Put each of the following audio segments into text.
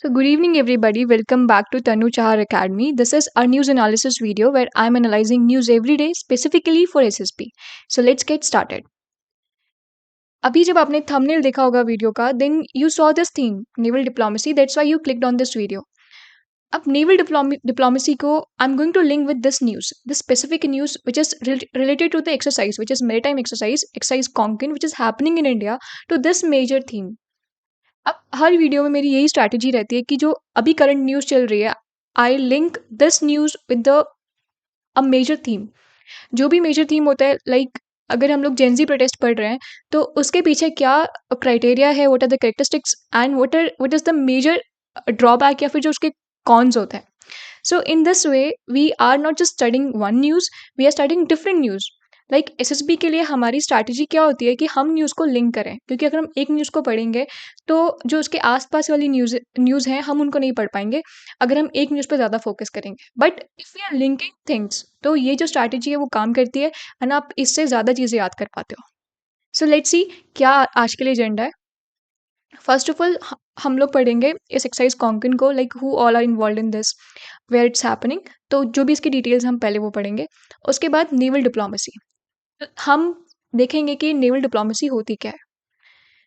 So, good evening, everybody. Welcome back to Tanu Chahar Academy. This is our news analysis video where I'm analyzing news every day specifically for SSP. So, let's get started. अभी जब आपने thumbnail देखा होगा video का, then you saw this theme, naval diplomacy. That's why you clicked on this video. अब naval diplomacy को I'm going to link with this news, this specific news which is related to the exercise, which is maritime exercise Konkan, which is happening in India, to this major theme. अब हर video में मेरी यही strategy रहती है कि जो अभी current news चल रही है, I link this news with the a major theme. जो भी मेजर थीम होता है, लाइक अगर हम लोग जेनजी प्रोटेस्ट पढ़ रहे हैं, तो उसके पीछे क्या क्राइटेरिया है, what are the characteristics and what is the major drawback या फिर जो उसके कॉन्स होते हैं। So in this way we are not just studying one news, we are studying different news. Like SSB के लिए हमारी स्ट्रैटेजी क्या होती है कि हम न्यूज़ को लिंक करें, क्योंकि अगर हम एक न्यूज़ को पढ़ेंगे तो जो उसके आसपास वाली न्यूज़ हैं हम उनको नहीं पढ़ पाएंगे अगर हम एक न्यूज़ पर ज़्यादा फोकस करेंगे। But if we are linking things, तो ये जो स्ट्रैटेजी है वो काम करती है एंड आप इससे ज़्यादा चीज़ें याद कर पाते हो। सो लेट्स सी क्या आज के लिए एजेंडा है। फर्स्ट ऑफ ऑल हम लोग पढ़ेंगे इस एक्सरसाइज कॉन्कन को, like who all are involve in this, where it's happening. तो जो भी इसकी डिटेल्स हम पहले वो पढ़ेंगे। उसके बाद नेवल डिप्लोमेसी, हम देखेंगे कि नेवल डिप्लोमेसी होती क्या है।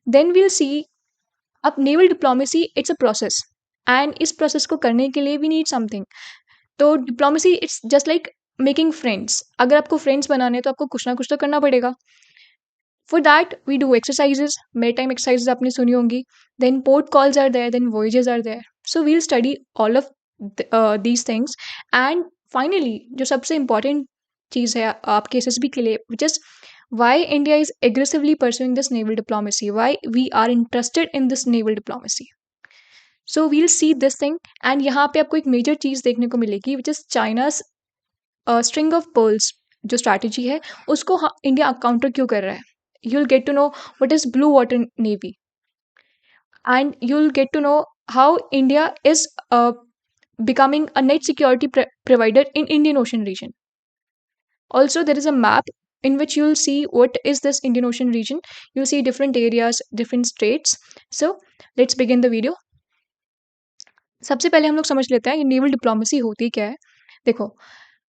देन वील सी, अब naval diplomacy it's a process and इस प्रोसेस को करने के लिए वी नीड समथिंग। तो diplomacy it's just like making friends. अगर आपको फ्रेंड्स बनाने हैं तो आपको कुछ ना कुछ तो करना पड़ेगा। For that we do exercises, maritime exercises आपने सुनी होंगी। Then port calls are there, then voyages are there. So we'll study all of these things and finally जो सबसे इम्पॉर्टेंट चीज़ है आपके एसएसबी के लिए, which is why India is aggressively pursuing this naval diplomacy, why we are interested in this naval diplomacy. So we'll see this thing, and यहाँ पे आपको एक मेजर चीज़ देखने को मिलेगी, which is China's string of pearls जो strategy है उसको इंडिया काउंटर क्यों कर रहा है। You'll get to know what is blue water navy, and you'll get to know how India is becoming a net security provider in Indian Ocean region. Also, there is a map in which you'll see what is this Indian Ocean region. You'll see different areas, different states. So, let's begin the video. सबसे पहले हम लोग समझ लेते हैं कि naval diplomacy होती क्या है। देखो,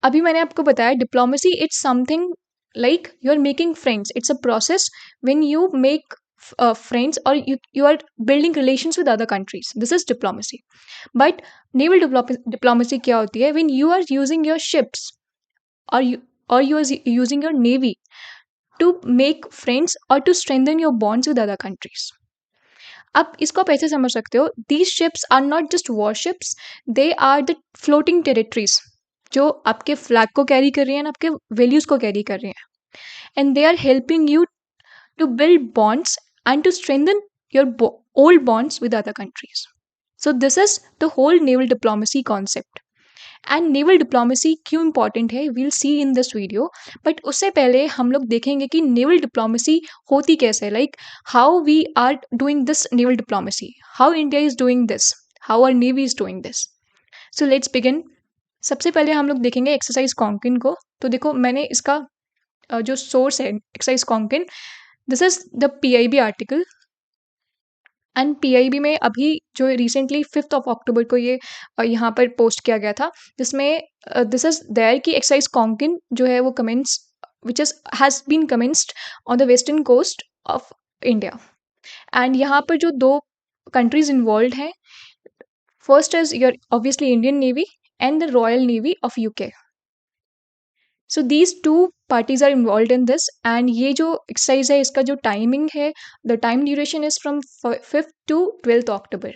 अभी मैंने आपको बताया diplomacy it's something like you are making friends, it's a process when you make friends or you are building relations with other countries. This is diplomacy. But naval diplomacy क्या होती है? When you are using your ships or you are using your navy to make friends or to strengthen your bonds with other countries. अब इसको आप ऐसे समझ सकते हो, these ships are not just warships, they are the floating territories जो आपके flag को कैरी कर रही हैं, आपके वैल्यूज को कैरी कर रही हैं, and they are helping you to build bonds and to strengthen your old bonds with other countries. So this is the whole naval diplomacy concept. And naval diplomacy क्यों important है we'll see in this video. But उससे पहले हम लोग देखेंगे कि naval diplomacy होती कैसे है, like how we are doing this naval diplomacy, how India is doing this, how our navy is doing this. So let's begin. सबसे पहले हम लोग देखेंगे एक्सरसाइज कॉन्किन को। तो देखो मैंने इसका जो सोर्स है exercise Konkan, this is the PIB article and PIB में अभी जो रिसेंटली 5 अक्टूबर को ये यहाँ पर पोस्ट किया गया था, जिसमें दिस इज देयर कि एक्सरसाइज कॉन्किन जो है वो commence which is has been commenced on the western coast of India. And यहाँ पर जो दो कंट्रीज इन्वॉल्व हैं, first is your obviously Indian navy and the Royal Navy of UK. So these two parties are involve in this and ये जो exercise है इसका जो टाइमिंग है, the time duration is from 5th to 12th October.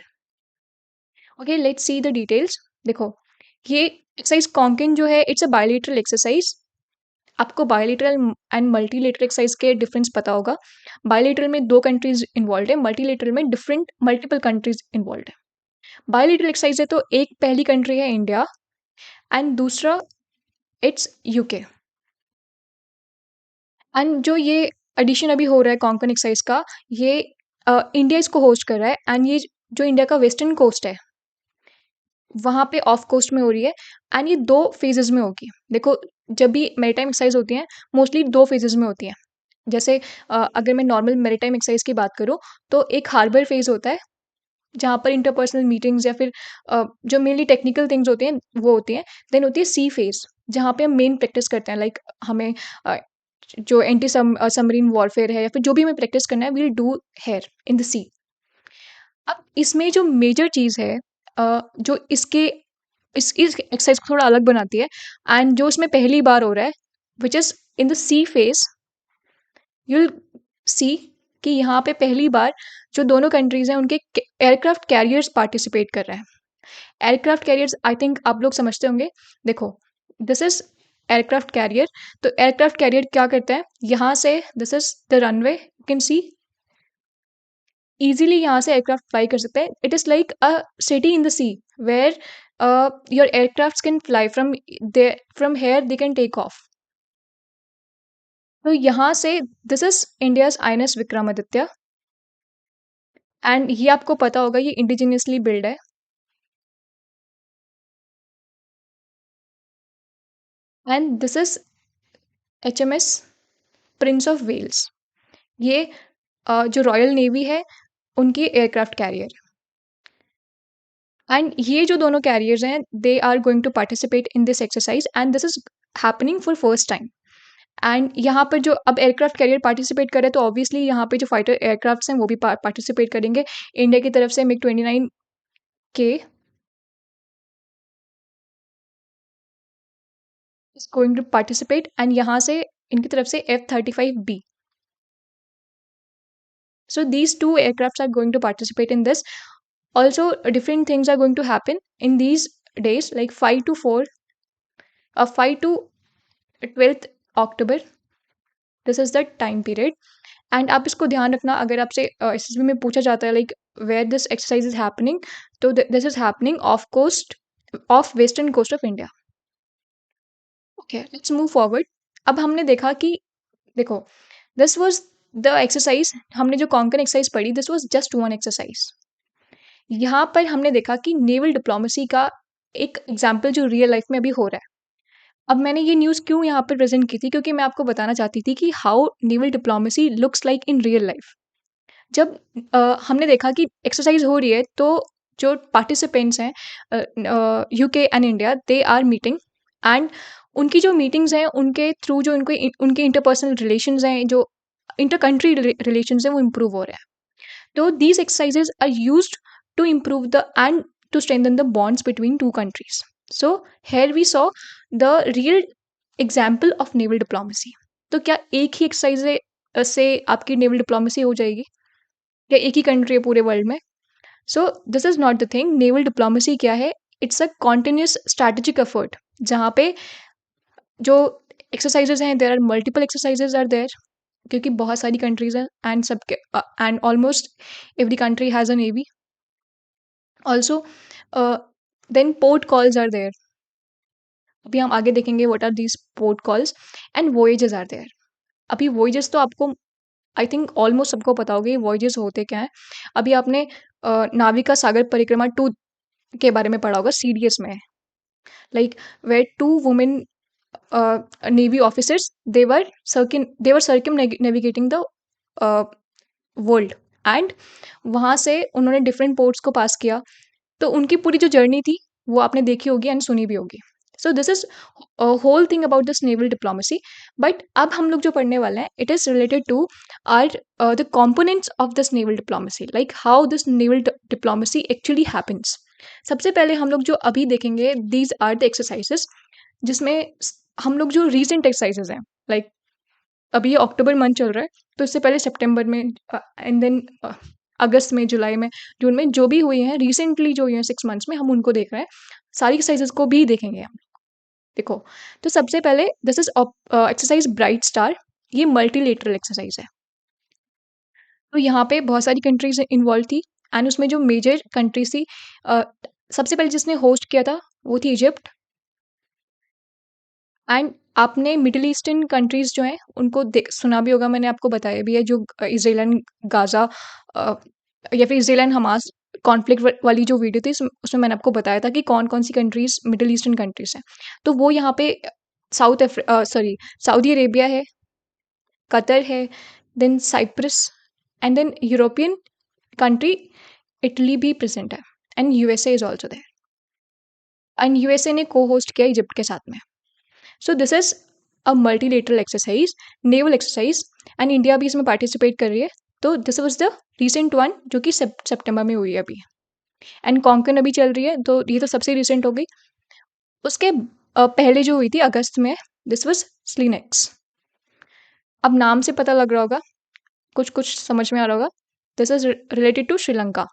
Okay let's see the details. देखो ये exercise Konkan जो है इट्स अ बायलेटरल एक्सरसाइज। आपको बायलेटरल एंड मल्टीलेटरल एक्सरसाइज के डिफरेंस पता होगा। बायलेटरल में दो कंट्रीज इन्वॉल्व है, मल्टीलेटरल में डिफरेंट मल्टीपल कंट्रीज इन्वॉल्व है। बायलेटरल एक्सरसाइज है तो एक पहली कंट्री है इंडिया एंड दूसरा इट्स यूके। एंड जो ये एडिशन अभी हो रहा है कॉन्कन एक्सरसाइज का, ये इंडिया इसको होस्ट कर रहा है एंड ये जो इंडिया का वेस्टर्न कोस्ट है वहाँ पे ऑफ कोस्ट में हो रही है एंड ये 2 फेजेस में होगी। देखो जब भी मैरीटाइम एक्सरसाइज होती हैं मोस्टली 2 फेजेस में होती हैं। जैसे अगर मैं नॉर्मल मैरीटाइम एक्सरसाइज की बात करूँ तो एक हार्बर फेज होता है जहाँ पर इंटरपर्सनल मीटिंग्स या फिर जो मेनली टेक्निकल थिंग्स होते हैं वो होती हैं। देन होती है सी फेज़, जहाँ पे हम मेन प्रैक्टिस करते हैं, लाइक हमें अ, जो सबमरीन वॉरफेयर है या फिर जो भी हमें प्रैक्टिस करना है, we will do here in the sea. अब इसमें जो मेजर चीज़ है, जो इस एक्सरसाइज को थोड़ा अलग बनाती है, एंड जो इसमें पहली बार हो रहा है, which is in the sea phase, you will see कि यहाँ पे पहली बार जो दोनों कंट्रीज़ हैं उनके एयरक्राफ्ट कैरियर्स पार्टिसिपेट कर रहे हैं। एयरक्राफ्ट कैरियर्स आई थिंक आप लोग समझते होंगे। देखो, दिस इज़ एयरक्राफ्ट कैरियर। तो एयरक्राफ्ट कैरियर क्या करता है, यहाँ से this is the runway, you can see easily यहाँ से एयरक्राफ्ट फ्लाई कर सकते हैं। It is like a city in the sea where your aircrafts can fly from here they can take off. तो यहाँ से this is India's INS Vikramaditya, and ये आपको पता होगा ये इंडिजिनियसली बिल्ड है। And this is HMS Prince of Wales. ये जो रॉयल नेवी है उनकी एयरक्राफ्ट कैरियर। एंड ये जो दोनों कैरियर्स हैं, they are going to participate in this exercise, and this is happening for first time. एंड यहाँ पर जो अब एयरक्राफ्ट कैरियर पार्टिसिपेट करे, तो ऑब्वियसली यहाँ पे जो फाइटर एयरक्राफ्ट्स हैं वो भी पार्टिसिपेट करेंगे। इंडिया की तरफ से MiG-29K is going to participate, and यहाँ से इनकी तरफ से F-35B। So these two aircrafts are going to participate in this. Also, different things are going to happen in these days, like 5 to 4, 5 to 12th October. This is the time period. And आप इसको ध्यान रखना, अगर आपसे SSB में पूछा जाता है like where this exercise is happening, तो this is happening off western coast of India. Okay, let's move forward. अब हमने देखा कि देखो, दिस वाज द एक्सरसाइज, हमने जो कॉन्कर एक्सरसाइज पढ़ी, this was just one exercise. यहाँ पर हमने देखा कि नेवल डिप्लोमेसी का एक एग्जाम्पल जो रियल लाइफ में अभी हो रहा है। अब मैंने ये न्यूज़ क्यों यहाँ पर प्रेजेंट की थी, क्योंकि मैं आपको बताना चाहती थी कि how naval diplomacy looks like in real life. जब हमने देखा कि एक्सरसाइज हो रही है, तो जो पार्टिसिपेंट्स हैं UK and India, they are meeting, and उनकी जो मीटिंग्स हैं उनके थ्रू जो उनके इंटरपर्सनल रिलेशंस हैं, जो इंटर कंट्री रिलेशंस हैं, वो इम्प्रूव हो रहे हैं। So these exercises are used to improve the and to strengthen the bonds between two countries. So here we saw the real example of naval diplomacy. तो क्या एक ही एक्सरसाइज से आपकी नेवल डिप्लोमेसी हो जाएगी, या एक ही कंट्री है पूरे वर्ल्ड में? So this is not the thing. Naval diplomacy क्या है? It's a continuous strategic effort, जहाँ पे जो एक्सरसाइजेज हैं, there are multiple exercises are there, क्योंकि बहुत सारी कंट्रीज हैं, एंड सबके and almost every country has a navy also. Then port calls are there. अभी हम आगे देखेंगे what are these port calls, and voyages are there. अभी वॉयजेस तो आपको आई थिंक ऑलमोस्ट सबको पता होगा ये वॉयजेस होते क्या हैं। अभी आपने नाविका सागर परिक्रमा 2 के बारे में पढ़ा होगा सीडीएस में, like where 2 women navy officers, they were circumnavigating the world, and वहाँ से उन्होंने डिफरेंट पोर्ट्स को पास किया। तो उनकी पूरी जो जर्नी थी वो आपने देखी होगी एंड सुनी भी होगी। So this is whole thing about this naval diplomacy. But अब हम लोग जो पढ़ने वाले हैं, it is related to our the components of this naval diplomacy, like how this naval diplomacy actually happens. सबसे पहले हम लोग जो अभी देखेंगे, दीज आर द एक्सरसाइजेस जिसमें हम लोग जो रीसेंट एक्सरसाइजेज हैं, लाइक अभी ये अक्टूबर मंथ चल रहा है, तो इससे पहले सितंबर में एंड देन अगस्त में, जुलाई में, जून में जो भी हुई हैं रिसेंटली, जो हुई हैं 6 मंथ्स में, हम उनको देख रहे हैं। सारी एक्सरसाइजेस को भी देखेंगे हम। देखो, तो सबसे पहले this is exercise bright star. ये मल्टीलेटरल एक्सरसाइज है। तो यहाँ पे बहुत सारी कंट्रीज इन्वॉल्व थी, एंड उसमें जो मेजर कंट्रीज थी, सबसे पहले जिसने होस्ट किया था वो थी इजिप्ट। एंड आपने मिडिल ईस्टर्न कंट्रीज जो हैं उनको सुना भी होगा, मैंने आपको बताया भी है, जो इसराइल एंड गाज़ा या फिर इसराइल एंड हमास कॉन्फ्लिक्ट वाली जो वीडियो थी, उसमें मैंने आपको बताया था कि कौन कौन सी कंट्रीज मिडिल ईस्टर्न कंट्रीज हैं। तो वो यहाँ पे सऊदी अरेबिया है, कतर है, then Cyprus, and then European country Italy भी प्रेजेंट है and USA is also there and USA ने को होस्ट किया इजिप्ट के साथ में. So this is a multilateral exercise, naval exercise, and India भी इसमें पार्टिसिपेट कर रही है. तो this was the recent one जो कि सितंबर में हुई है अभी. एंड कॉन्कन अभी चल रही है, तो ये तो सबसे रिसेंट हो गई. उसके पहले जो हुई थी अगस्त में, दिस वॉज स्लिनेक्स. अब नाम से पता लग रहा होगा, कुछ कुछ समझ में आ रहा होगा. This is related to Sri Lanka.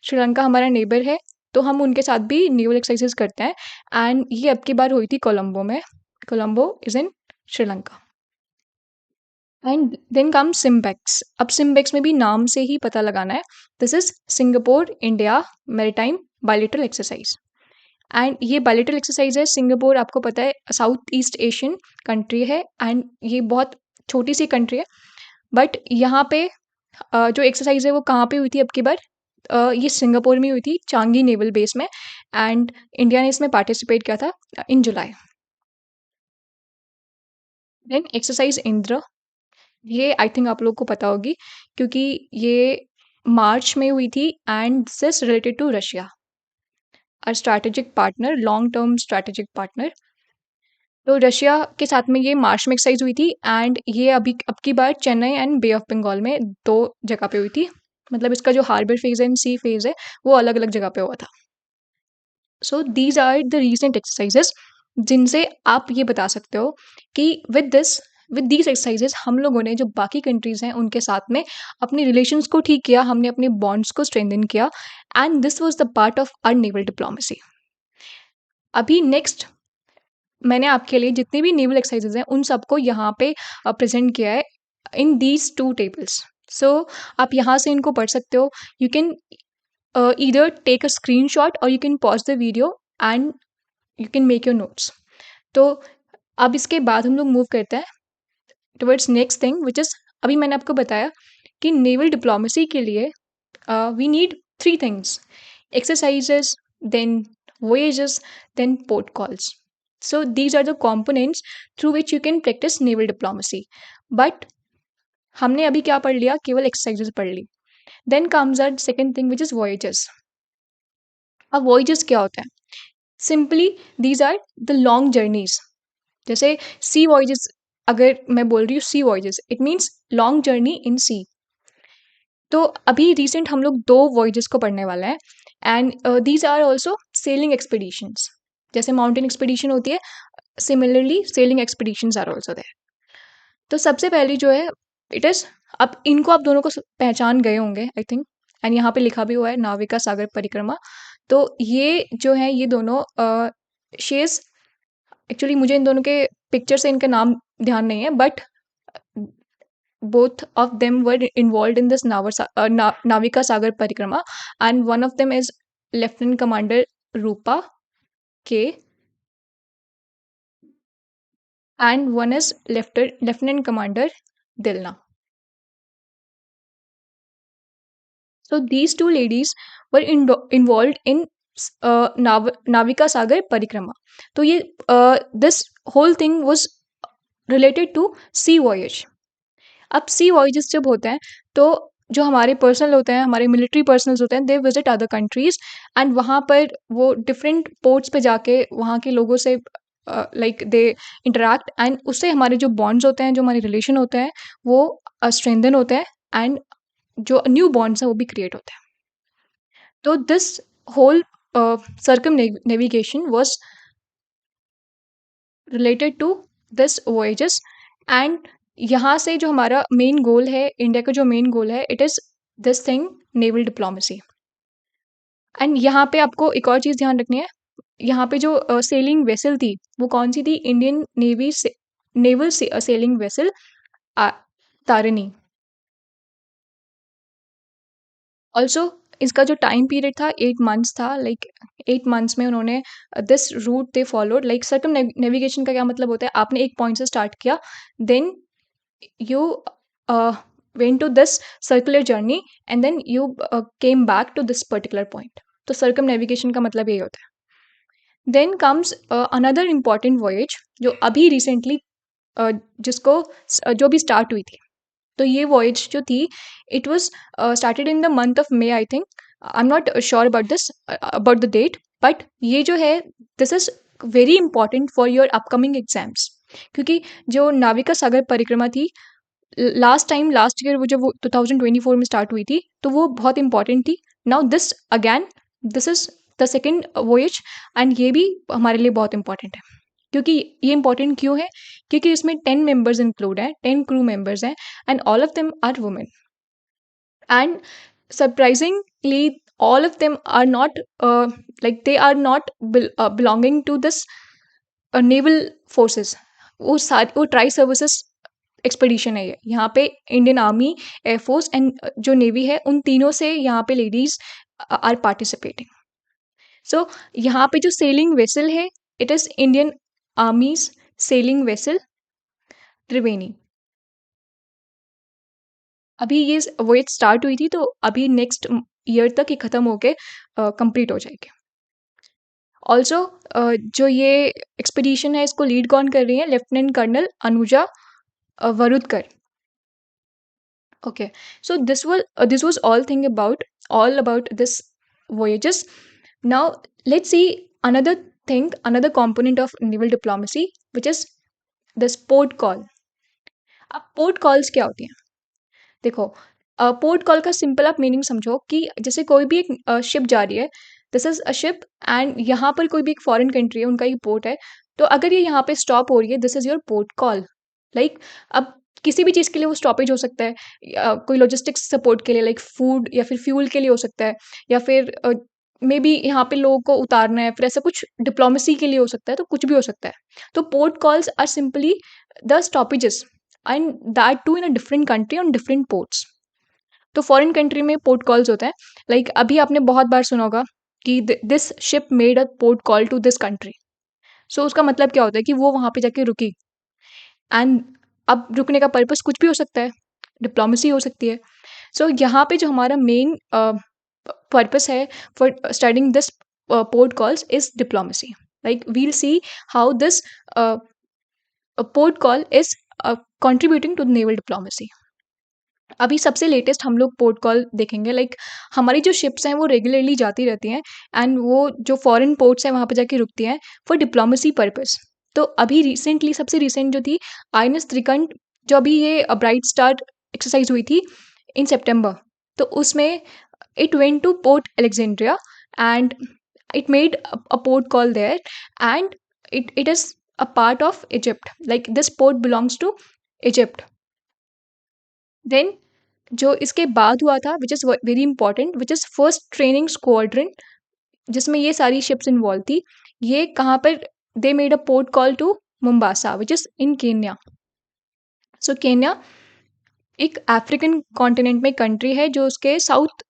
Sri Lanka हमारा नेबर है, तो हम उनके साथ भी नेवल एक्सरसाइजेस करते हैं. एंड ये अब की बार हुई थी कोलंबो में. Colombo is in Sri Lanka. And then come SIMBEX. अब सिम्बेक्स में भी नाम से ही पता लगाना है. This is Singapore India maritime bilateral exercise. And ये बायलेटरल एक्सरसाइज है. सिंगापुर आपको पता है साउथ ईस्ट एशियन कंट्री है एंड ये बहुत छोटी सी कंट्री है. बट यहाँ पे जो एक्सरसाइज है वो कहाँ पे हुई थी अब की बार? ये सिंगापुर में हुई थी, चांगी नेवल बेस में. एंड इंडिया ने इसमें पार्टिसिपेट किया था in July. Then exercise Indra. ये आई थिंक आप लोग को पता होगी क्योंकि ये मार्च में हुई थी and this is related to Russia, a strategic partner, long term strategic partner. तो रशिया के साथ में ये मार्च में एक्सरसाइज हुई थी एंड ये अभी अब की बार Chennai and bay of Bengal में दो जगह पे हुई थी. मतलब इसका जो harbour phase and sea phase है वो अलग अलग जगह पे हुआ था. So these are the recent exercises जिनसे आप ये बता सकते हो कि विद दीज एक्सरसाइजेस हम लोगों ने जो बाकी कंट्रीज हैं उनके साथ में अपने रिलेशंस को ठीक किया, हमने अपने बॉन्ड्स को स्ट्रेंथन किया. And this was the part of our naval diplomacy. अभी नेक्स्ट मैंने आपके लिए जितनी भी नेवल एक्सरसाइजेज हैं उन सबको यहाँ पे प्रेजेंट किया है इन दीज टू टेबल्स. सो आप यहाँ से इनको पढ़ सकते हो. You can either take a screenshot or you can pause the video and you can make your notes. तो अब इसके बाद हम लोग मूव करते हैं towards next thing which is, अभी मैंने आपको बताया कि नेवल डिप्लोमेसी के लिए we need three things: exercises, then voyages, then port calls. So these are the components through which you can practice naval diplomacy. But हमने अभी क्या पढ़ लिया? केवल एक्सरसाइजेस पढ़ ली. Then comes our second thing which is voyages. अब voyages क्या होता है? Simply these are the long journeys. जैसे सी वॉयजेस, अगर मैं बोल रही हूँ sea voyages, it means long journey in sea. तो अभी रिसेंट हम लोग दो वॉयजेस को पढ़ने वाला है and these are also sailing expeditions. जैसे माउंटेन एक्सपीडिशन होती है, similarly sailing expeditions are also there. तो सबसे पहली जो है इट इज़, अब इनको आप दोनों को पहचान गए होंगे आई थिंक, एंड यहाँ पे लिखा भी हुआ है नाविका सागर परिक्रमा. तो ये जो है ये दोनों शेष, एक्चुअली मुझे इन दोनों के पिक्चर से इनका नाम ध्यान नहीं है, but both of them were involved in this Navika Sagar Parikrama, and one of them is Lieutenant Commander Rupa K, and one is Lieutenant Commander Dilna. So these two ladies were involved in Navika Sagar Parikrama. तो ये this whole thing was related to sea voyage. अब सी voyages जब होते हैं तो जो हमारे personal होते हैं, हमारे मिलिट्री पर्सनल्स होते हैं, they visit other countries and वहाँ पर वो डिफरेंट पोर्ट्स पे जाके वहाँ के लोगों से लाइक दे इंटरेक्ट, एंड उससे हमारे जो बॉन्ड्स होते हैं, जो हमारे रिलेशन होते हैं, वो स्ट्रेंथन होते हैं एंड जो न्यू बॉन्ड्स हैं वो भी क्रिएट होते हैं. तो this whole circumnavigation was related to this voyages. And यहाँ से जो हमारा मेन गोल है, इंडिया का जो मेन गोल है, it is this thing, naval diplomacy. And यहाँ पे आपको एक और चीज़ ध्यान रखनी है. यहाँ पे जो सेलिंग वेसल थी वो कौन सी थी? Indian navy naval selling vessel Tarini. Also इसका जो टाइम पीरियड था 8 मंथ्स था. लाइक 8 मंथ्स में उन्होंने this route they followed. Like circumnavigation का क्या मतलब होता है? आपने एक पॉइंट से स्टार्ट किया, then you went to this circular journey and then you came back to this particular point. तो circumnavigation का मतलब यही होता है. Then comes another important voyage जो अभी recently जो भी start हुई थी. तो ये वॉयज जो थी, it was started in the month of May, I think. I am not sure about this, about the date, but ये जो है, this is very important for your upcoming exams. क्योंकि जो नाविका सागर परिक्रमा थी, लास्ट ईयर वो जब वो 2024 में स्टार्ट हुई थी, तो वो बहुत इंपॉर्टेंट थी। Now this again, this is the second voyage, and ये भी हमारे लिए बहुत इंपॉर्टेंट है। क्योंकि ये इंपॉर्टेंट क्यों है? क्योंकि इसमें 10 मेंबर्स इंक्लूड हैं, 10 क्रू मेंबर्स हैं, and all of them are women. And surprisingly, all of them are not like they are not belonging to this naval forces. वो ट्राई सर्विसेज एक्सपीडिशन है ये। यहाँ पे इंडियन आर्मी, एयरफोर्स एंड जो navy है, उन तीनों से यहाँ पे लेडीज आर पार्टिसिपेटिंग। सो यहाँ पे जो सेलिंग वेसल है, it is Indian army's sailing vessel Triveni. अभी ये वोयज स्टार्ट हुई थी, तो अभी नेक्स्ट ईयर तक ये ख़त्म होके कंप्लीट हो जाएगी। ऑल्सो जो ये एक्सपीडिशन है, इसको लीड कौन कर रही है? Lieutenant colonel Anuja Varudkar. Okay, so this was all about this voyages. Now let's see another thing, another component of naval diplomacy, which is this port call. अब पोर्ट कॉल्स क्या होती हैं? देखो, पोर्ट कॉल का सिंपल आप मीनिंग समझो कि जैसे कोई भी एक शिप जा रही है, this is a ship, and यहाँ पर कोई भी एक फॉरेन कंट्री है, उनका एक पोर्ट है, तो अगर ये यहाँ पे स्टॉप हो रही है, this is your port call. Like, अब किसी भी चीज़ के लिए वो स्टॉपेज हो सकता है, कोई लॉजिस्टिक्स सपोर्ट के लिए, लाइक फूड या फिर फ्यूल के लिए हो सकता है, या फिर मे बी यहाँ पे लोगों को उतारना है, फिर ऐसा कुछ डिप्लोमेसी के लिए हो सकता है, तो कुछ भी हो सकता है। तो port calls are simply the stoppages, and that too in a different country on different ports. तो फॉरेन कंट्री में पोर्ट कॉल्स होता है, लाइक अभी आपने बहुत बार सुना होगा कि this ship made a port call to this country. So उसका मतलब क्या होता है कि वो वहाँ पे जाके रुकी, एंड अब रुकने का पर्पस कुछ भी हो सकता है, डिप्लोमेसी हो सकती है। सो यहाँ पे जो हमारा मेन पर्पस है for studying this port calls is diplomacy. Like we'll see how this port call is contributing to naval diplomacy. अभी सबसे लेटेस्ट हम लोग पोर्ट कॉल देखेंगे, लाइक हमारी जो शिप्स हैं वो रेगुलरली जाती रहती हैं, एंड वो जो फॉरेन पोर्ट्स हैं वहाँ पे जाके रुकती हैं फॉर डिप्लोमेसी पर्पस। तो अभी रिसेंटली सबसे रिसेंट जो थी INS त्रिकंठ, जो अभी ये ब्राइट स्टार एक्सरसाइज हुई थी इन सितंबर, तो उसमें it went to port Alexandria, and it made a port call there, and it is a part of Egypt, like this port belongs to Egypt. Then जो इसके बाद हुआ था, which is very important, which is first training squadron, जिसमें ये सारी ships involve थी। ये कहाँ पर? They made a port call to Mombasa, which is in Kenya. So Kenya एक अफ्रीकन कॉन्टिनेंट में कंट्री है, जो उसके साउथ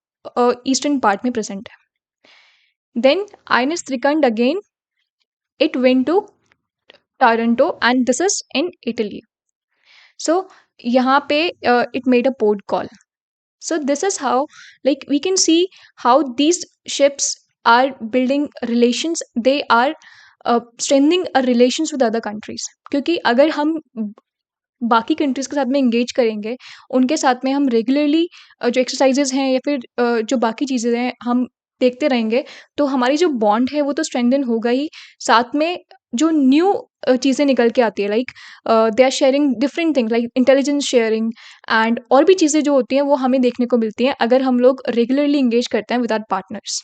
ईस्टर्न पार्ट में प्रेजेंट है। Then INS Trikand again, it went to Taranto, and this is in Italy. So यहाँ पे it made a port call. So this is how, like, we can see how these ships are building relations. They are strengthening a relations with other countries. क्योंकि अगर हम बाकी countries के साथ में engage करेंगे, उनके साथ में हम रेगुलरली जो एक्सरसाइजेज हैं या फिर जो बाकी चीज़ें हैं हम देखते रहेंगे, तो हमारी जो बॉन्ड है वो तो स्ट्रेंथन होगा ही, साथ में जो न्यू चीज़ें निकल के आती है, like they are sharing different thing, like intelligence sharing and और भी चीज़ें जो होती हैं वो हमें देखने को मिलती हैं अगर हम लोग रेगुलरली इंगेज करते हैं with our partners.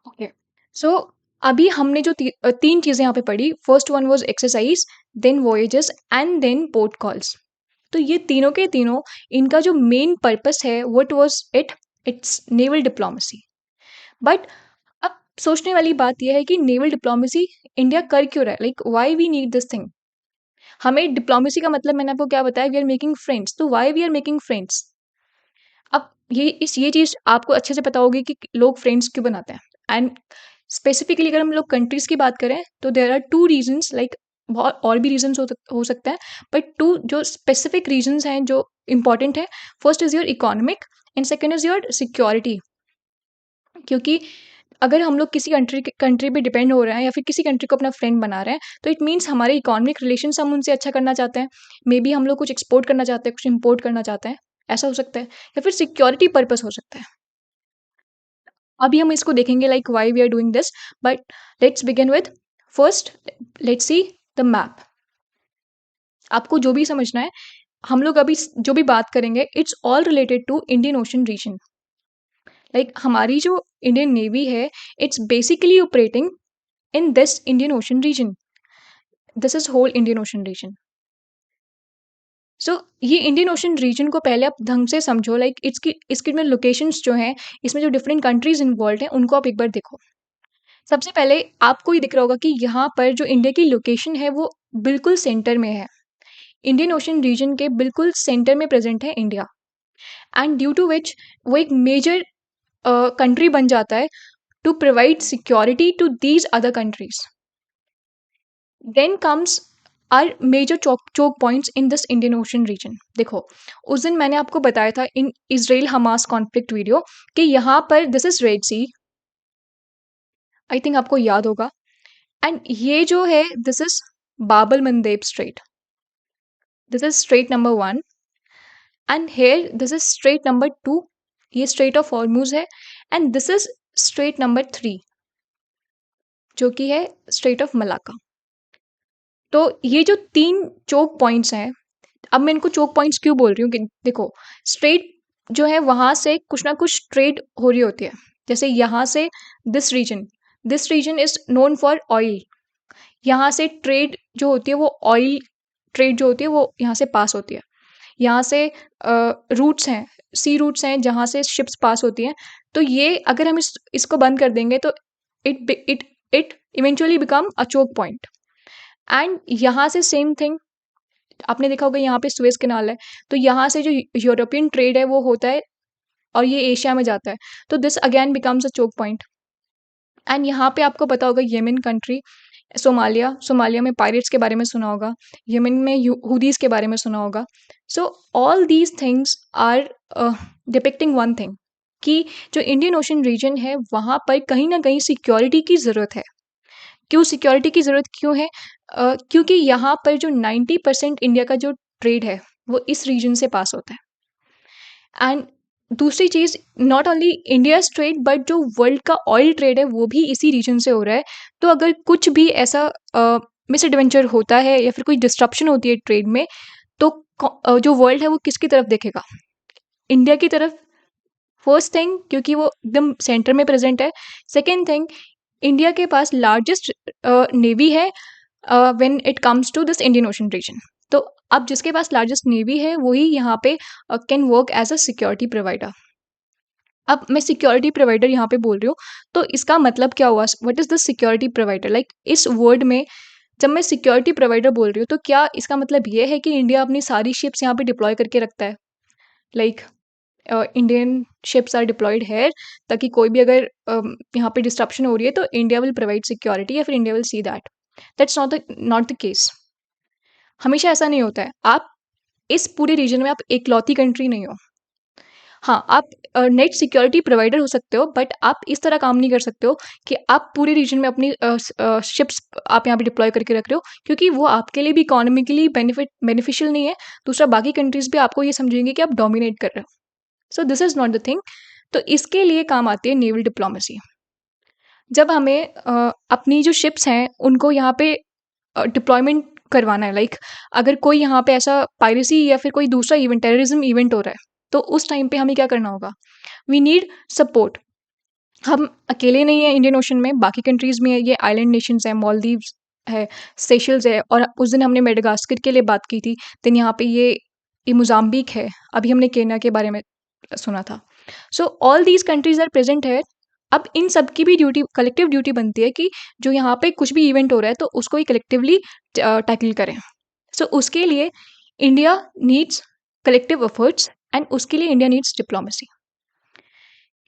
Okay, so अभी हमने जो तीन चीज़ें यहाँ पे पढ़ी, first one was exercise, then voyages and then port calls. तो ये तीनों के तीनों, इनका जो मेन पर्पस है, what was it? It's naval diplomacy. But अब सोचने वाली बात यह है कि नेवल डिप्लोमेसी इंडिया कर क्यों रहा है? Like why we need this thing? हमें डिप्लोमेसी का मतलब मैंने आपको क्या बताया, वी आर मेकिंग फ्रेंड्स। तो why we are making friends? अब ये चीज़ आपको अच्छे से पता होगी कि लोग फ्रेंड्स क्यों बनाते हैं। एंड स्पेसिफिकली अगर हम लोग कंट्रीज़ की बात करें, तो there are two reasons, like बहुत और भी रीजंस हो सकते हैं, बट टू जो स्पेसिफिक रीजंस हैं जो इम्पॉर्टेंट है, first is your economic and second is your security. क्योंकि अगर हम लोग किसी कंट्री पे डिपेंड हो रहे हैं या फिर किसी कंट्री को अपना फ्रेंड बना रहे हैं, तो इट मीन्स हमारे इकोनॉमिक रिलेशंस हम उनसे अच्छा करना चाहते हैं। मे बी हम लोग कुछ एक्सपोर्ट करना चाहते हैं, कुछ इम्पोर्ट करना चाहते हैं, ऐसा हो सकता है, या फिर सिक्योरिटी पर्पस हो सकता है। अभी हम इसको देखेंगे like why we are doing this, but let's begin with first, let's see the map. आपको जो भी समझना है, हम लोग अभी जो भी बात करेंगे, it's all related to Indian ocean region. Like हमारी जो इंडियन नेवी है, it's basically operating in this Indian ocean region. This is whole Indian ocean region. So ये इंडियन ओशन रीजन को पहले आप ढंग से समझो, लाइक इसकी में लोकेशंस जो हैं, इसमें जो डिफरेंट कंट्रीज इन्वॉल्व हैं, उनको आप एक बार देखो। सबसे पहले आपको ये दिख रहा होगा कि यहाँ पर जो इंडिया की लोकेशन है वो बिल्कुल सेंटर में है। इंडियन ओशन रीजन के बिल्कुल सेंटर में प्रेजेंट है India, and due to which वो एक मेजर कंट्री बन जाता है to provide security to these other countries. Then comes our major choke points in this Indian ocean region. देखो, उस दिन मैंने आपको बताया था in Israel Hamas conflict video कि यहाँ पर this is Red Sea, I think आपको याद होगा। एंड ये जो है, this is Bab el Mandeb strait, this is strait number 1, and here this is strait number 2, ये स्ट्रेट ऑफ हॉर्मूज है, and this is strait number 3, जो कि है स्ट्रेट ऑफ मलाका। तो ये जो 3 चोक पॉइंट्स हैं, अब मैं इनको चोक पॉइंट्स क्यों बोल रही हूँ कि देखो, स्ट्रेट जो है वहाँ से कुछ ना कुछ ट्रेड हो रही होती है। जैसे यहाँ से this region is known for oil. यहाँ से ट्रेड जो होती है वो ऑयल ट्रेड जो होती है वो यहाँ से पास होती है। यहाँ से रूट्स हैं, सी रूट्स हैं जहाँ से शिप्स पास होती हैं। तो ये अगर हम इसको बंद कर देंगे तो it it it eventually become a choke point. And यहाँ से सेम थिंग, आपने देखा होगा यहाँ पे सुएज कैनाल है, तो यहाँ से जो यूरोपियन ट्रेड है वो होता है और ये एशिया में जाता है, तो this again becomes a choke point. And यहाँ पे आपको पता होगा येमेन कंट्री, सोमालिया में पायरेट्स के बारे में सुना होगा, येमेन में हुदीस के बारे में सुना होगा। So all these things are depicting one thing, कि जो इंडियन ओशन रीजन है वहाँ पर कहीं ना कहीं सिक्योरिटी की ज़रूरत है। क्यों सिक्योरिटी की ज़रूरत क्यों है? क्योंकि यहाँ पर जो 90% इंडिया का जो ट्रेड है वो इस रीजन से पास होता है। एंड दूसरी चीज़, not only India trade but जो वर्ल्ड का ऑयल ट्रेड है वो भी इसी रीजन से हो रहा है। तो अगर कुछ भी ऐसा मिस एडवेंचर होता है या फिर कोई डिस्ट्रप्शन होती है ट्रेड में, तो जो वर्ल्ड है वो किसकी तरफ देखेगा? इंडिया की तरफ। फर्स्ट थिंग, क्योंकि वो एकदम सेंटर में प्रेजेंट है। सेकेंड थिंग, इंडिया के पास लार्जेस्ट नेवी है when it comes to this Indian ocean region. तो अब जिसके पास लार्जेस्ट नेवी है वही यहाँ पे can work as a security provider. अब मैं सिक्योरिटी प्रोवाइडर यहाँ पे बोल रही हूँ, तो इसका मतलब क्या हुआ? What is the security provider? Like इस वर्ड में जब मैं सिक्योरिटी प्रोवाइडर बोल रही हूँ तो क्या इसका मतलब ये है कि इंडिया अपनी सारी शिप्स यहाँ पे डिप्लॉय करके रखता है? Like Indian ships are deployed है ताकि कोई भी अगर यहाँ पे डिस्ट्रप्शन हो रही है तो इंडिया विल प्रोवाइड सिक्योरिटी या फिर India will see that. That's not the case. हमेशा ऐसा नहीं होता है। आप इस पूरे रीजन में आप एकलौती कंट्री नहीं हो। हाँ, आप नेट सिक्योरिटी प्रोवाइडर हो सकते हो, बट आप इस तरह काम नहीं कर सकते हो कि आप पूरे रीजन में अपनी शिप्स आप यहाँ पे डिप्लॉय करके रख रहे हो, क्योंकि वो आपके लिए भी इकोनॉमिकली बेनिफिशियल नहीं है। दूसरा, बाकी कंट्रीज भी आपको ये समझेंगे कि आप डोमिनेट कर रहे हो। So this is not the thing. तो इसके लिए काम आती है नेवल डिप्लोमेसी। जब हमें अपनी जो शिप्स हैं उनको यहाँ पे डिप्लॉयमेंट करवाना है, लाइक अगर कोई यहाँ पे ऐसा पायरेसी या फिर कोई दूसरा इवेंट, टेररिज्म इवेंट हो रहा है, तो उस टाइम पे हमें क्या करना होगा? We need support. हम अकेले नहीं है इंडियन ओशन में, बाकी कंट्रीज में है, ये आइलैंड नेशंस है, मालदीव्स है, सेशल्स है, और उस दिन हमने मेडागास्कर के लिए बात की थी। देन यहाँ पे ये मोजाम्बिक है, अभी हमने केन्या के बारे में सुना था। So all these countries are present है। अब इन सब की भी ड्यूटी, कलेक्टिव ड्यूटी बनती है कि जो यहाँ पे कुछ भी इवेंट हो रहा है तो उसको ही कलेक्टिवली टैकल करें। सो उसके लिए India needs collective efforts, and उसके लिए इंडिया नीड्स डिप्लोमेसी।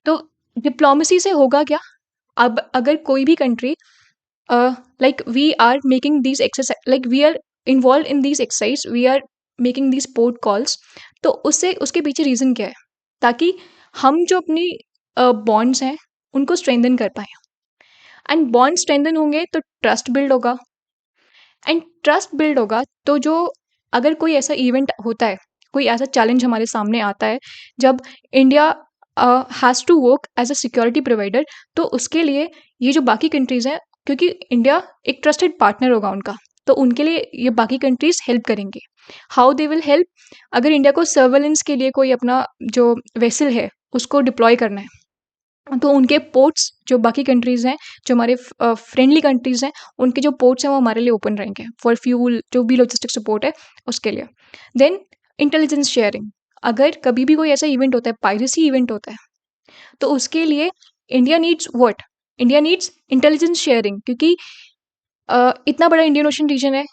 तो डिप्लोमेसी से होगा क्या? अब अगर कोई भी country like we are making these exercise, like we are involve in these exercise, we are making these port calls, तो उससे उसके पीछे रीज़न क्या है? ताकि हम जो अपनी बॉन्ड्स हैं उनको स्ट्रेंथन कर पाएँ। एंड बॉन्ड स्ट्रेंथन होंगे तो ट्रस्ट बिल्ड होगा, एंड ट्रस्ट बिल्ड होगा तो जो अगर कोई ऐसा इवेंट होता है, कोई ऐसा चैलेंज हमारे सामने आता है, जब India has to work as a security provider, तो उसके लिए ये जो बाकी कंट्रीज़ हैं, क्योंकि इंडिया एक ट्रस्टेड पार्टनर होगा उनका, तो उनके लिए ये बाकी कंट्रीज़ हेल्प करेंगे। How they will help? अगर इंडिया को सर्वेलेंस के लिए कोई अपना जो वेसल है उसको डिप्लॉय करना है, तो उनके पोर्ट्स जो बाकी कंट्रीज़ हैं, जो हमारे फ्रेंडली कंट्रीज़ हैं, उनके जो पोर्ट्स हैं वो हमारे लिए ओपन रहेंगे फॉर फ्यूल, जो भी लॉजिस्टिक सपोर्ट है उसके लिए। देन इंटेलिजेंस शेयरिंग, अगर कभी भी कोई ऐसा इवेंट होता है, पायरेसी इवेंट होता है, तो उसके लिए India needs what? India needs intelligence sharing, क्योंकि इतना बड़ा इंडियन ओशन रीजन है,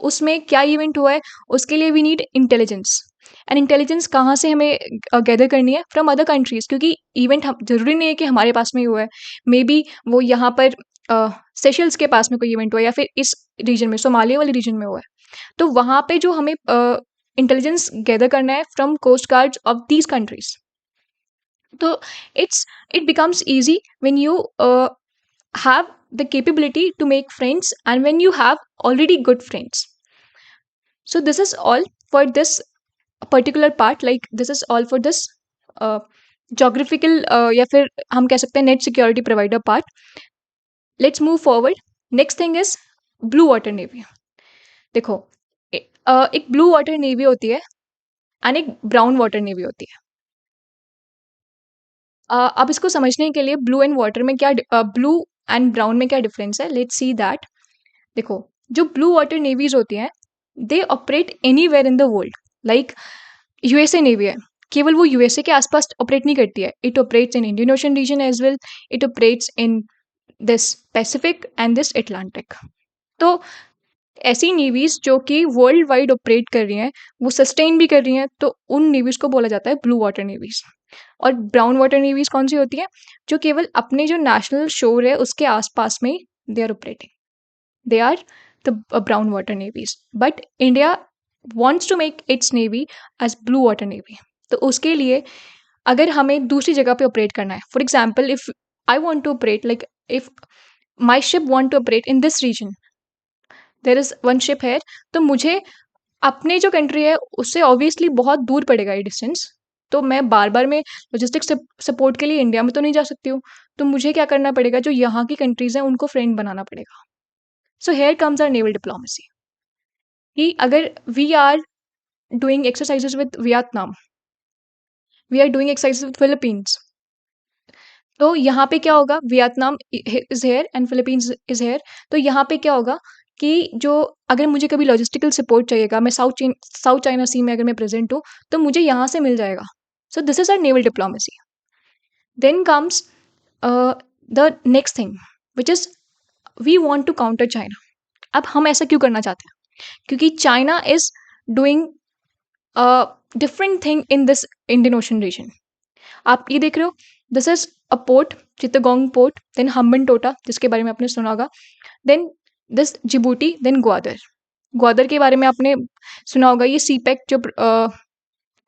उसमें क्या इवेंट हुआ है, उसके लिए we need intelligence. And intelligence कहाँ से हमें गैदर करनी है? फ्रॉम अदर कंट्रीज़, क्योंकि इवेंट हम ज़रूरी नहीं है कि हमारे पास में ही हुआ है, मे बी वो यहाँ पर सेशल्स के पास में कोई इवेंट हुआ है, या फिर इस रीजन में, सोमालिया वाले रीजन में हुआ है, तो वहाँ पे जो हमें इंटेलिजेंस गैदर करना है from coast guards of these countries, तो it becomes easy when you have the capability to make friends, and when you have already good friends. So this is all for this particular part, like this is all for this geographical या फिर हम कह सकते हैं net security provider part. Let's move forward. Next thing is blue water navy. देखो, एक blue water navy होती है एंड एक ब्राउन वाटर नेवी होती है. अब इसको समझने के लिए ब्लू एंड वाटर में क्या, ब्लू एंड ब्राउन में क्या डिफरेंस है, लेट्स सी दैट. देखो, जो ब्लू वाटर नेवीज होती हैं, they operate anywhere in the world. Like USA navy है, केवल वो यूएसए के आसपास ऑपरेट नहीं करती है, it operates in Indian ocean region as well, it operates in this Pacific and this Atlantic. तो ऐसी नेवीज जो कि वर्ल्ड वाइड ऑपरेट कर रही हैं, वो सस्टेन भी कर रही हैं, तो उन नेवीज को बोला जाता है ब्लू वाटर नेवीज. और ब्राउन वाटर नेवीज कौन सी होती है? जो केवल अपने जो नेशनल शोर है उसके आसपास में they are operating, they are the brown water navies. But India wants to make its navy as blue water navy. तो उसके लिए अगर हमें दूसरी जगह पे ऑपरेट करना है, for example if I want to operate, like if my ship want to operate in this region, there is one ship है, तो मुझे अपने जो कंट्री है उससे ऑब्वियसली बहुत दूर पड़ेगा ये डिस्टेंस. तो मैं बार बार में लॉजिस्टिक्स सपोर्ट के लिए इंडिया में तो नहीं जा सकती हूँ, तो मुझे क्या करना पड़ेगा, जो यहाँ की कंट्रीज हैं उनको फ्रेंड बनाना पड़ेगा. So here comes our naval diplomacy. कि अगर we are doing exercises with Vietnam, we are doing exercises with Philippines, तो यहाँ पे क्या होगा, Vietnam is here and Philippines is here, तो यहाँ पे क्या होगा कि जो अगर मुझे कभी लॉजिस्टिकल सपोर्ट चाहिएगा, मैं साउथ चाइना सी में अगर मैं प्रेजेंट हूँ, तो मुझे यहाँ से मिल जाएगा. So this is our naval diplomacy. Then comes the next thing which is we want to counter China. अब हम ऐसा क्यों करना चाहते हैं? क्योंकि China is doing different thing in this Indian ocean region. आप ये देख रहे हो, this is a port, Chittagong port, then Hambantota जिसके बारे में आपने सुना होगा, then this Djibouti, then Gwadar. Gwadar के बारे में आपने सुना होगा, ये सीपैक जो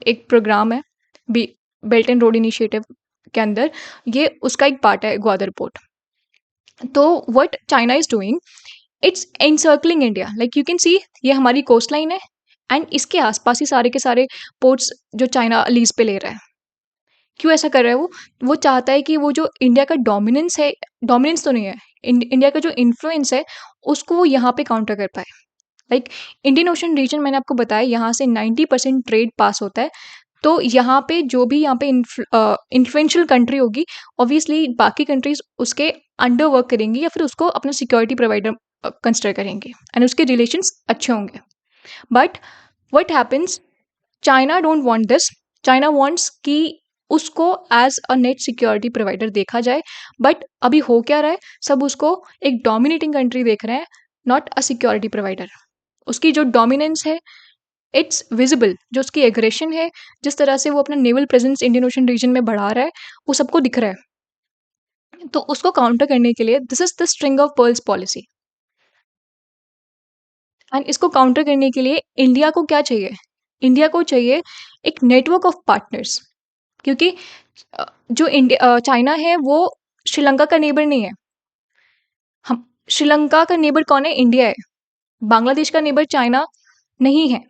एक प्रोग्राम है बेल्ट एंड रोड इनिशिएटिव के अंदर, ये उसका एक पार्ट है ग्वादर पोर्ट. तो what China is doing, it's encircling India. Like you can सी, ये हमारी कोस्ट लाइन है एंड इसके आसपास ही सारे के सारे पोर्ट्स जो चाइना लीज पे ले रहा है. क्यों ऐसा कर रहा है वो चाहता है कि वो जो इंडिया का डोमिनेंस है, डोमिनेंस तो नहीं है, इंडिया का जो इन्फ्लुएंस है उसको वो यहाँ पे काउंटर कर पाए. लाइक इंडियन ओशन रीजन, मैंने आपको बताया, यहाँ से 90% ट्रेड पास होता है. तो यहाँ पे जो भी यहाँ पे इन्फ्लुएंशियल कंट्री होगी, ऑब्वियसली बाकी कंट्रीज उसके अंडर वर्क करेंगी या फिर उसको अपना सिक्योरिटी प्रोवाइडर कंसिडर करेंगे एंड उसके रिलेशंस अच्छे होंगे. But what happens, China don't want this. China wants कि उसको as a net security provider देखा जाए. बट अभी हो क्या रहा है, सब उसको एक डोमिनेटिंग कंट्री देख रहे हैं, नॉट अ सिक्योरिटी प्रोवाइडर. उसकी जो डोमिनेंस है इट्स विजिबल, जो उसकी एग्रेशन है, जिस तरह से वो अपना naval presence Indian ocean region में बढ़ा रहा है, वो सबको दिख रहा है. तो उसको काउंटर करने के लिए this is the string of pearls policy. And इसको काउंटर करने के लिए इंडिया को क्या चाहिए? इंडिया को चाहिए एक नेटवर्क ऑफ पार्टनर्स. क्योंकि जो इंडिया चाइना है वो श्रीलंका का नेबर नहीं है। हम श्रीलंका का नेबर कौन है? इंडिया है। बांग्लादेश का नेबर चाइना नहीं है,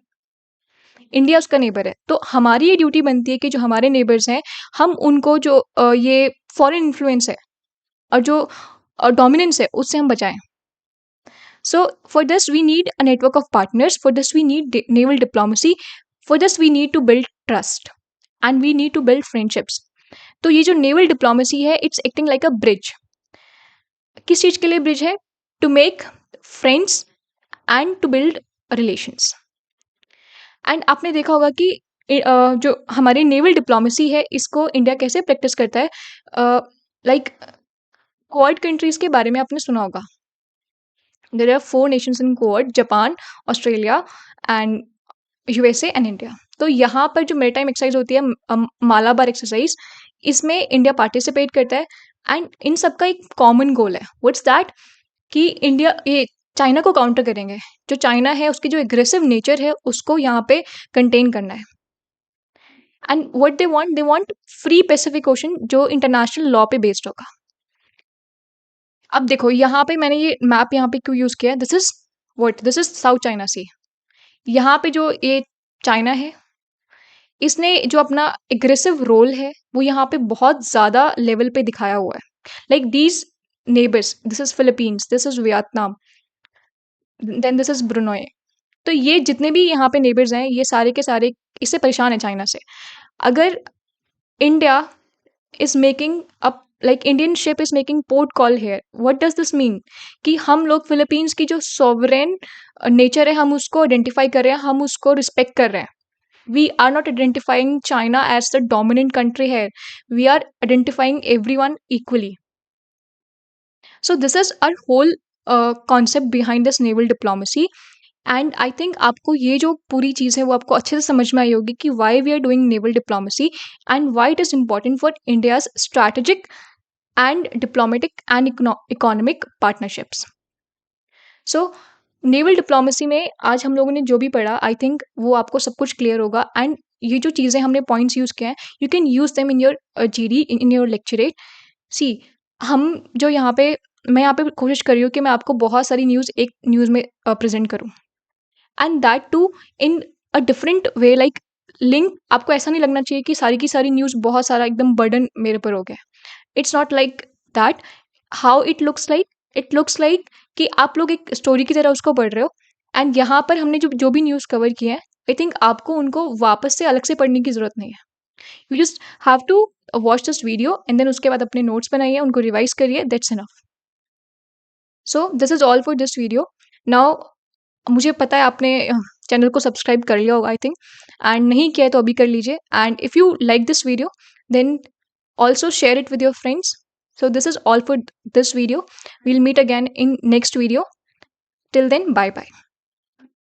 इंडिया उसका नेबर है। तो हमारी ये ड्यूटी बनती है कि जो हमारे नेबर्स हैं, हम उनको जो ये फॉरेन इन्फ्लुएंस है और जो डोमिनेंस है, उससे हम बचाएं। So for this we need a network of partners. For this we need naval diplomacy. For this we need to build trust and we need to build friendships. तो ये जो नेवल डिप्लोमेसी है, it's acting like a bridge. किस चीज के लिए bridge है? To make friends and to build relations. And आपने देखा होगा कि जो हमारी नेवल डिप्लोमेसी है, इसको इंडिया कैसे प्रैक्टिस करता है। लाइक क्वाड कंट्रीज के बारे में आपने सुना होगा। There are 4 nations in Quad: Japan, Australia and USA and India. तो यहाँ पर जो मेरीटाइम एक्सरसाइज होती है, मालाबार एक्सरसाइज, इसमें इंडिया पार्टिसिपेट करता है। एंड इन सबका एक कॉमन गोल है। What's that? कि इंडिया ये चाइना को काउंटर करेंगे। जो चाइना है, उसकी जो एग्रेसिव नेचर है, उसको यहाँ पे कंटेन करना है। And what they want free Pacific ocean, जो इंटरनेशनल लॉ पे बेस्ड होगा। अब देखो यहाँ पे मैंने ये मैप यहाँ पे क्यों यूज किया है। दिस इज साउथ चाइना सी। यहाँ पे जो ये चाइना है, इसने जो अपना एग्रेसिव रोल है, वो यहाँ पे बहुत ज़्यादा लेवल पे दिखाया हुआ है। Like these neighbours, this is Philippines, this is Vietnam, then this is Brunei. तो ये जितने भी यहाँ पे नेबर्स हैं, ये सारे के सारे इससे परेशान है चाइना से। अगर India is making up like Indian ship is making port call here, what does this mean? कि हम लोग फिलीपींस की जो सॉवरेन नेचर है, हम उसको आइडेंटिफाई कर रहे हैं, हम उसको रिस्पेक्ट कर रहे हैं। We are not identifying China as the dominant country here. We are identifying everyone equally. So this is our whole concept behind this naval diplomacy. And I think आपको ये जो पूरी चीज़ है, वो आपको अच्छे से समझ में आई होगी कि why we are doing naval diplomacy and why it is important for India's strategic and diplomatic and economic partnerships. So naval diplomacy में आज हम लोगों ने जो भी पढ़ा, आई थिंक वो आपको सब कुछ क्लियर होगा। एंड ये जो चीज़ें हमने पॉइंट्स यूज़ किए हैं, you can use them in your GD, in your lecturette. See हम जो यहाँ पे मैं यहाँ पे कोशिश कर रही हूँ कि मैं आपको बहुत सारी न्यूज़ एक न्यूज़ में प्रेजेंट करूँ, and that too in a different way. Like link आपको ऐसा नहीं लगना चाहिए कि सारी की सारी न्यूज़ बहुत सारा एकदम बर्डन मेरे पर हो गया। It's not like that. How it looks like कि आप लोग एक स्टोरी की तरह उसको पढ़ रहे हो। एंड यहाँ पर हमने जो जो भी न्यूज़ कवर किए हैं, आई थिंक आपको उनको वापस से अलग से पढ़ने की ज़रूरत नहीं है। You just have to watch this video and then उसके बाद अपने नोट्स बनाइए, उनको रिवाइज करिए, that's enough. So this is all for this video. Now मुझे पता है आपने चैनल को सब्सक्राइब कर लिया होगा आई थिंक, एंड नहीं किया है तो अभी कर लीजिए। And if you like this video, then also share it with your friends. So this is all for this video. We'll meet again in next video. Till then, bye bye.